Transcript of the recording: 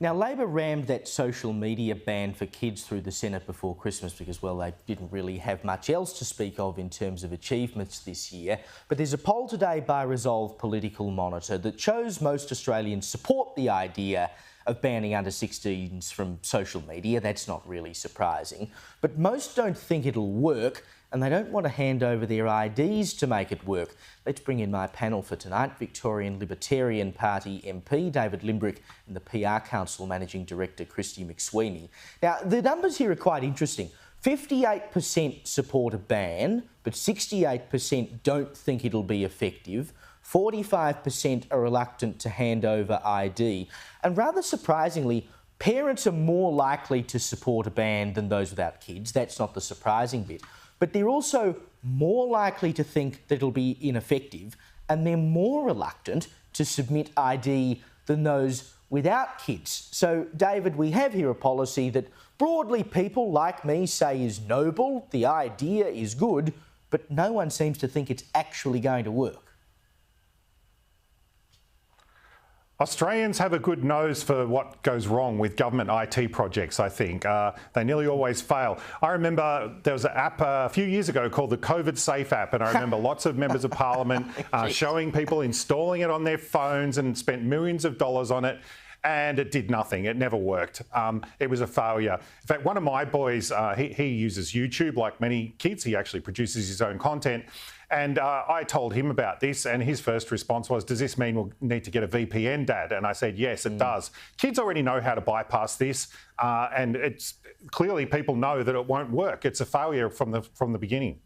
Now, Labor rammed that social media ban for kids through the Senate before Christmas because, well, they didn't really have much else to speak of in terms of achievements this year. But there's a poll today by Resolve Political Monitor that shows most Australians support the idea of banning under 16s from social media. That's not really surprising. But most don't think it'll work, and they don't want to hand over their IDs to make it work. Let's bring in my panel for tonight. Victorian Libertarian Party MP David Limbrick and the PR Council Managing Director Christy McSweeney. Now, the numbers here are quite interesting. 58% support a ban, but 68% don't think it'll be effective. 45% are reluctant to hand over ID. And rather surprisingly, parents are more likely to support a ban than those without kids. That's not the surprising bit. But they're also more likely to think that it'll be ineffective, and they're more reluctant to submit ID than those without kids. So, David, we have here a policy that broadly people like me say is noble, the idea is good, but no one seems to think it's actually going to work. Australians have a good nose for what goes wrong with government IT projects, I think. They nearly always fail. I remember there was an app a few years ago called the COVID Safe app, and I remember lots of members of parliament showing people installing it on their phones and spent millions of dollars on it. And it did nothing. It never worked. It was a failure. In fact, one of my boys, he uses YouTube like many kids. He actually produces his own content. And I told him about this, and his first response was, does this mean we'll need to get a VPN, Dad? And I said, yes, it does. Kids already know how to bypass this, and it's clearly people know that it won't work. It's a failure from the beginning.